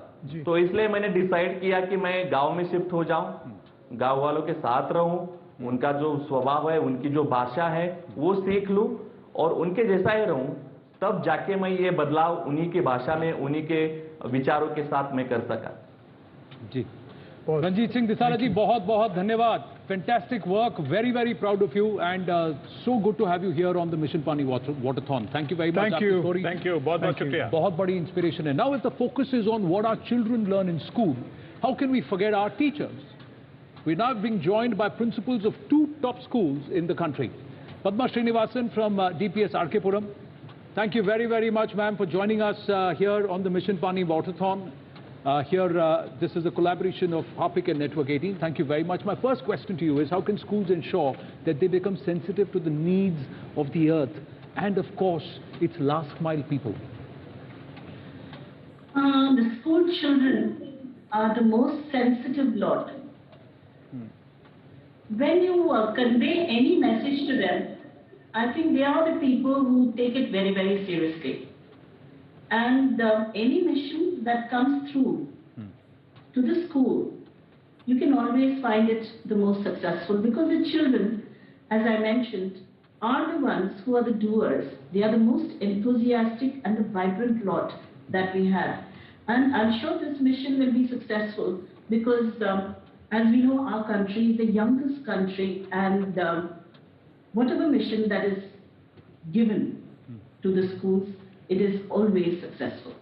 तो इसलिए मैंने डिसाइड किया कि मैं गाँव में शिफ्ट हो जाऊँ, गाँव वालों के साथ रहूँ, उनका जो स्वभाव है, उनकी जो भाषा है वो सीख लूं और उनके जैसा ही रहूं, तब जाके मैं ये बदलाव उन्हीं की भाषा में, उन्हीं के विचारों के साथ मैं कर सका। जी, रंजीत सिंह दिसाला जी, बहुत बहुत धन्यवाद। Fantastic work, very very proud of you, and so good to have you here on the mission Paani waterthon. Thank you very much. Thank you, बहुत बहुत शुक्रिया। बहुत बड़ी इंस्पिरेशन है। Now if the focus is on what our children learn in school, how can we forget our teachers? We're now being joined by principals of 2 top schools in the country. Padma Srinivasan from DPS RK Puram. Thank you very, very much, ma'am, for joining us here on the Mission Pani Waterthon. This is a collaboration of Harpic and Network 18. Thank you very much. My first question to you is, how can schools ensure that they become sensitive to the needs of the earth and, of course, its last mile people? The school children are the most sensitive lot. When you convey any message to them, I think they are the people who take it very, very seriously. And any mission that comes through to the school, you can always find it the most successful, because the children, as I mentioned, are the ones who are the doers. They are the most enthusiastic and the vibrant lot that we have. And I'm sure this mission will be successful because as we know, our country is the youngest country, and whatever mission that is given to the schools, it is always successful.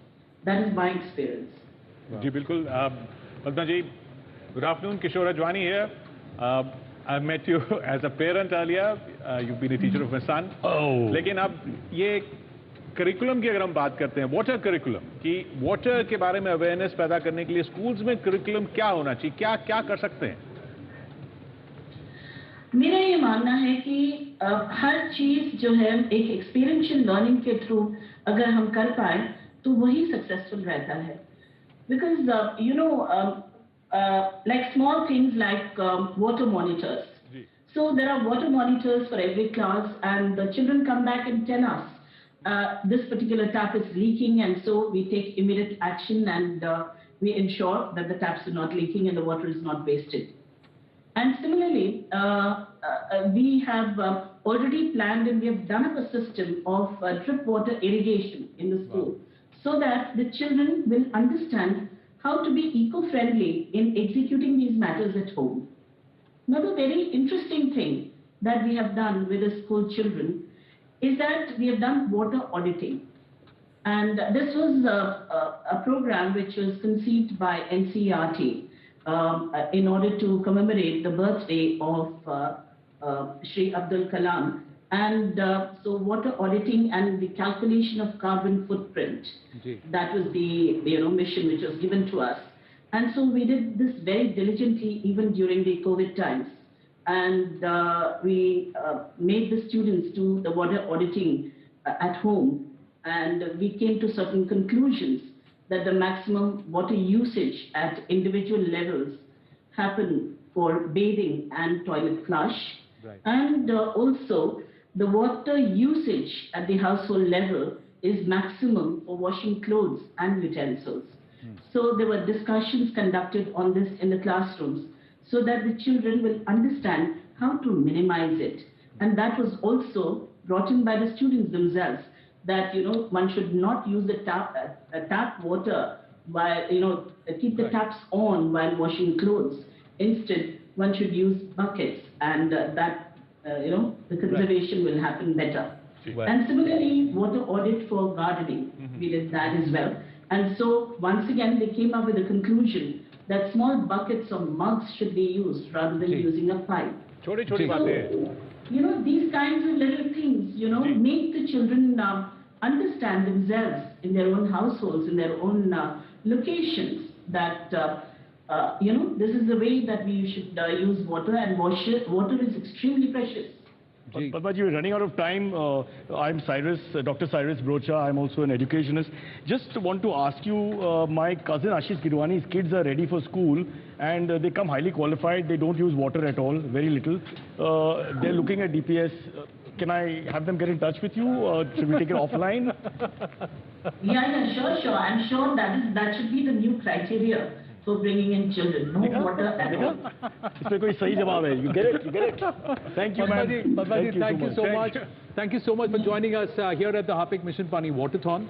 That is my experience. जी बिल्कुल। पद्मा जी, good afternoon. Kishore Ajwani here. I met you as a parent earlier. You've been a teacher of my son. लेकिन अब ये curriculum की अगर हम बात करते हैं, वाटर करिकुलम की, वाटर के बारे में अवेयरनेस पैदा करने के लिए स्कूल्स में करिकुलम क्या होना चाहिए, क्या क्या कर सकते हैं? मेरा ये मानना है कि हर चीज जो है एक एक्सपीरियंशियल लर्निंग के थ्रू अगर हम कर पाए तो वही सक्सेसफुल रहता है। Because you know like small things like water monitors, so there are water monitors for every class, and the children come back and tell us this particular tap is leaking, and so we take immediate action, and we ensure that the taps are not leaking and the water is not wasted. And similarly, we have already planned and we have done up a system of drip water irrigation in the school, so that the children will understand how to be eco-friendly in executing these matters at home. Another very interesting thing that we have done with the school children is that we have done water auditing. And this was a program which was conceived by NCERT in order to commemorate the birthday of Shri Abdul Kalam. And so water auditing and the calculation of carbon footprint, that was the mission which was given to us. And so we did this very diligently even during the COVID times. And we made the students do the water auditing at home, and we came to certain conclusions that the maximum water usage at individual levels happen for bathing and toilet flush, and also the water usage at the household level is maximum for washing clothes and utensils. So there were discussions conducted on this in the classrooms, so that the children will understand how to minimize it. And that was also brought in by the students themselves, that, one should not use the tap water while, keep the taps on while washing clothes. Instead, one should use buckets, and the conservation will happen better. And similarly, water audit for gardening, we did that as well. And so, once again, they came up with a conclusion that small buckets or mugs should be used rather than using a pipe. छोटी छोटी बातें। you know, these kinds of little things, you know, make the children understand themselves in their own households, in their own locations, that, you know, this is the way that we should use water, and water is extremely precious. But you're running out of time. I'm Cyrus, Dr. Cyrus Brocha. I'm also an educationist. Just want to ask you, my cousin Ashish Gidwani's kids are ready for school and they come highly qualified. They don't use water at all, very little. They're looking at DPS. Can I have them get in touch with you, or should we take it offline? Yeah, sure. I'm sure that should be the new criteria for bringing in children. No water at all. You get it? Thank you, ma'am. Padma ji, thank you so much. Thank you so much for joining us here at the Harpic Mission Pani Waterthon.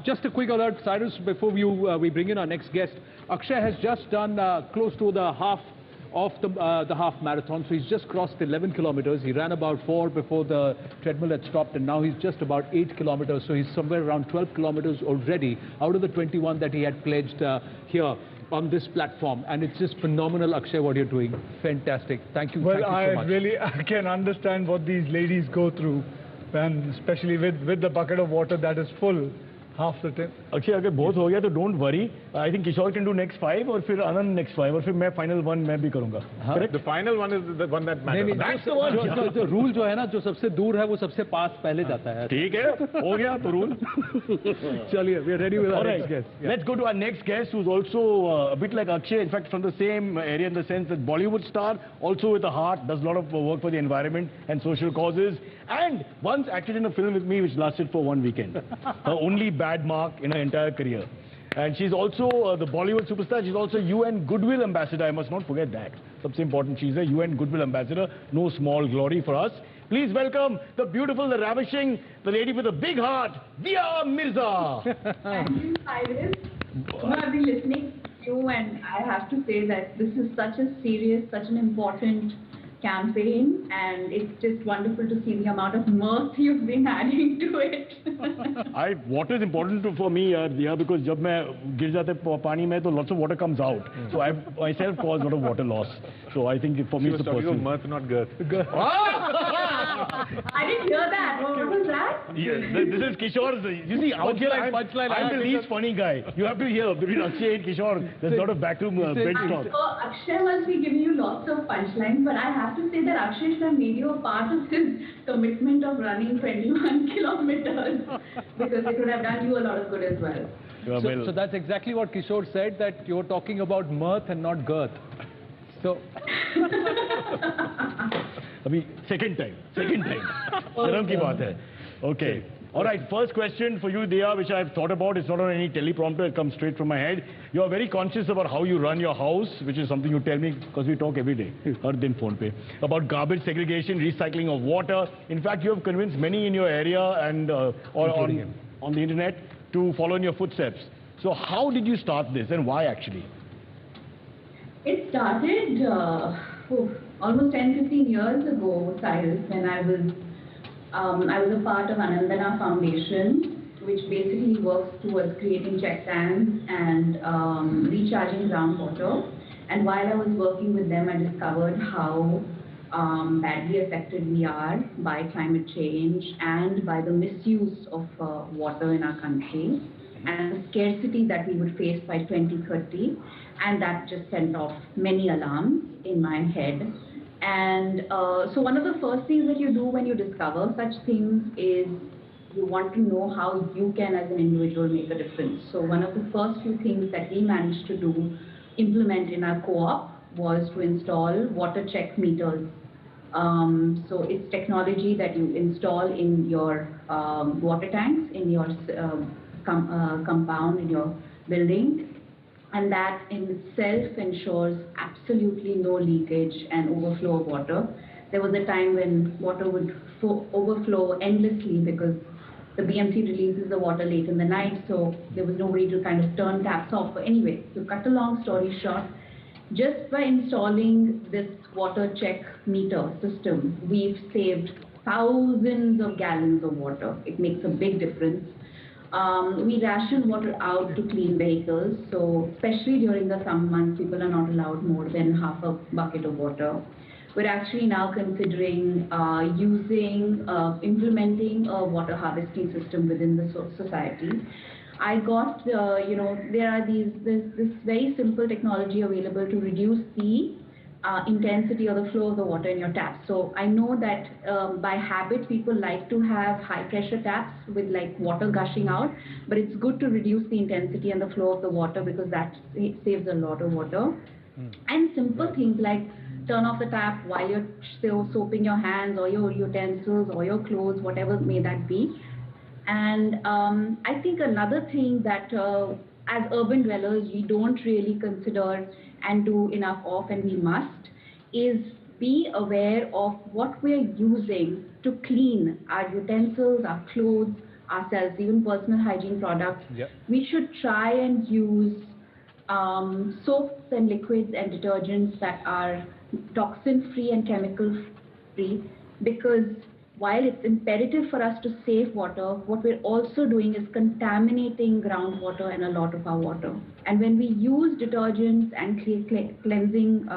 Just a quick alert, Cyrus, before we bring in our next guest. Akshay has just done close to the half of the half marathon, so he's just crossed 11 kilometers. He ran about 4 before the treadmill had stopped, and now he's just about 8 kilometers, so he's somewhere around 12 kilometers already out of the 21 that he had pledged here on this platform. And it's just phenomenal, Akshay, what you're doing. Fantastic. Thank you. Well, Thank you so much. I can understand what these ladies go through, and especially with the bucket of water that is full half the time. Akshay, अगर बहुत हो गया तो don't worry. I think Kishore can do next 5, और फिर Anand next 5, और फिर मैं final 1 मैं भी करूँगा. Correct? The final one is the one that matters. That's the one. जो रूल जो है ना, जो सबसे दूर है वो सबसे पास पहले जाता है. ठीक है, हो गया तो rule. चलिए, we are ready with our All next right, guest. Yeah. let's go to our next guest, who's also a bit like Akshay, in fact from the same area, in the sense that Bollywood star, also with a heart, does a lot of work for the environment and social causes, and once acted in a film with me which lasted for 1 weekend. Her only bad mark in her entire career. And she's also the Bollywood superstar. She's also UN Goodwill Ambassador. I must not forget that. सबसे important, she's a UN Goodwill Ambassador. No small glory for us. Please welcome the beautiful, the ravishing, the lady with a big heart, Dia Mirza. Thank you, Cyrus. I've been listening to you, and I have to say that this is such a serious, such an important campaign, and it's just wonderful to see the amount of mirth you've been adding to it. Water is important for me, Dia, because जब मैं गिर जाते पानी में तो lots of water comes out. So I myself cause a lot of water loss. So I think for me it's a personal. Mirth, not girth. I didn't hear that. What was that? Yeah, this is Kishore's. You see, out here I'm the least funny guy. You have to hear between Akshay and Kishore. There's a lot of backroom bench talk. So Akshay must be giving you lots of punchlines, but I have to say that Akshay should have made you a part of his commitment of running 21 kilometers, because it would have done you a lot of good as well. So that's exactly what Kishore said, that you're talking about mirth and not girth. So अभी second time. शर्म की बात है. Okay. All right, first question for you, Dia, which I've thought about. It's not on any teleprompter, it comes straight from my head. You are very conscious about how you run your house, which is something you tell me because we talk every day, har din phone pe, about garbage segregation, recycling of water. In fact, you have convinced many in your area and on the internet to follow in your footsteps. So how did you start this, and why actually? It started almost 10-15 years ago, Cyrus, when I was a part of Anandana Foundation, which basically works towards creating check dams and recharging groundwater. And while I was working with them, I discovered how badly affected we are by climate change and by the misuse of water in our country, and the scarcity that we would face by 2030. And that just sent off many alarms in my head. And so one of the first things that you do when you discover such things is you want to know how you can as an individual make a difference. So one of the first few things that we managed to implement in our co-op was to install water check meters. So it's technology that you install in your water tanks, in your compound, in your building. And that in itself ensures absolutely no leakage and overflow of water. There was a time when water would overflow endlessly because the BMC releases the water late in the night, so there was nobody to kind of turn taps off. But anyway, to cut a long story short, just by installing this water check meter system, we've saved thousands of gallons of water. It makes a big difference. We ration water out to clean vehicles, so especially during the summer months, people are not allowed more than half a bucket of water. we're actually now considering implementing a water harvesting system within the society. I got, there are this very simple technology available to reduce the intensity or the flow of the water in your taps. So I know that by habit people like to have high pressure taps with like water gushing out, but it's good to reduce the intensity and the flow of the water because that saves a lot of water. And simple things like turn off the tap while you're still soaping your hands or your utensils or your clothes, whatever may that be. And I think another thing that as urban dwellers we don't really consider and do enough of, and we must, is be aware of what we're using to clean our utensils, our clothes, ourselves, even personal hygiene products. Yep. We should try and use soaps and liquids and detergents that are toxin-free and chemical-free, because while it's imperative for us to save water, what we're also doing is contaminating groundwater and a lot of our water. And when we use detergents and cleansing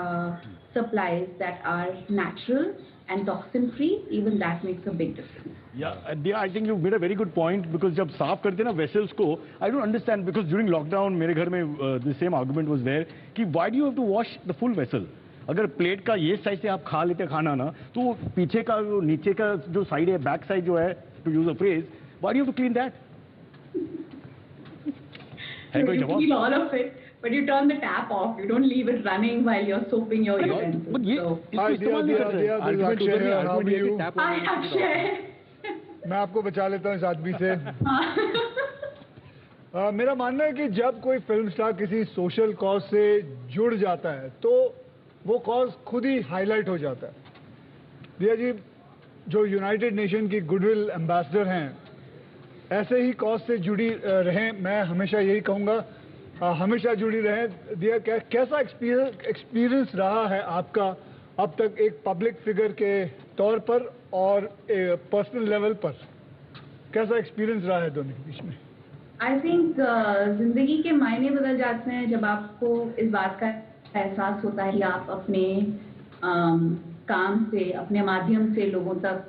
supplies that are natural and toxin-free, even that makes a big difference. Yeah, I think you made a very good point, because जब साफ करते ना vessels को, I don't understand, because during lockdown मेरे घर में the same argument was there कि why do you have to wash the full vessel? अगर प्लेट का ये साइड से आप खा लेते खाना ना, तो पीछे का नीचे का जो साइड है, बैक साइड जो है, to use a phrase, why do you have to clean that? You clean all of it, but you turn the tap off. You don't leave it running while you're soaping your utensils. But ये Hi, Diya, how are you? Hi, Akshay. मैं आपको बचा लेता हूँ इस आदमी से। मेरा मानना है कि जब कोई फिल्म स्टार किसी सोशल कॉज से जुड़ जाता है तो वो कॉज खुद ही हाईलाइट हो जाता है। दिया जी जो यूनाइटेड नेशन की गुडविल एम्बेसडर हैं, ऐसे ही कॉज से जुड़ी रहें, मैं हमेशा यही कहूँगा, हमेशा जुड़ी रहें। दिया कैसा एक्सपीरियंस रहा है आपका अब तक एक पब्लिक फिगर के तौर पर और पर्सनल लेवल पर, कैसा एक्सपीरियंस रहा है दोनों के बीच में? आई थिंक जिंदगी के मायने बदल जाते हैं जब आपको इस बात का एहसास होता है कि आप अपने काम से, अपने माध्यम से लोगों तक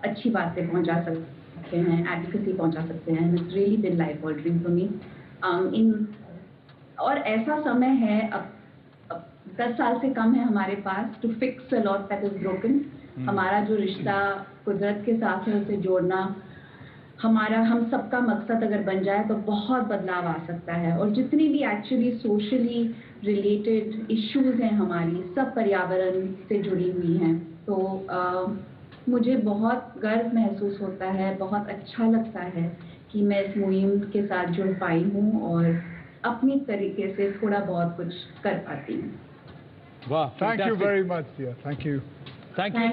अच्छी बातें पहुंचा सकते हैं, एडवोकेसी पहुंचा सकते हैं। It's really bin life altering for me. और ऐसा समय है, अब 10 साल से कम है हमारे पास to fix a lot that is broken. हमारा जो रिश्ता कुदरत के साथ है उसे जोड़ना, हम सबका मकसद अगर बन जाए तो बहुत बदलाव आ सकता है। और जितनी भी एक्चुअली सोशली रिलेटेड इश्यूज हैं हमारी, सब पर्यावरण से जुड़ी हुई हैं। तो मुझे बहुत गर्व महसूस होता है, बहुत अच्छा लगता है कि मैं इस मुहिम के साथ जुड़ पाई हूँ और अपनी तरीके से थोड़ा बहुत कुछ कर पाती हूँ। Wow, thank you very much, dear. Thank you. Thank you,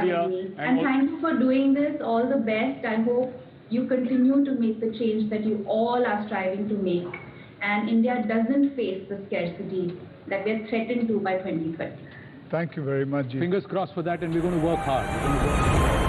dear. And thank you for doing this. All the best. I hope you continue to make the change that you all are striving to make, and India doesn't face the scarcity that we are threatened to by 2030. Thank you very much, ji. Fingers crossed for that, and we're going to work hard.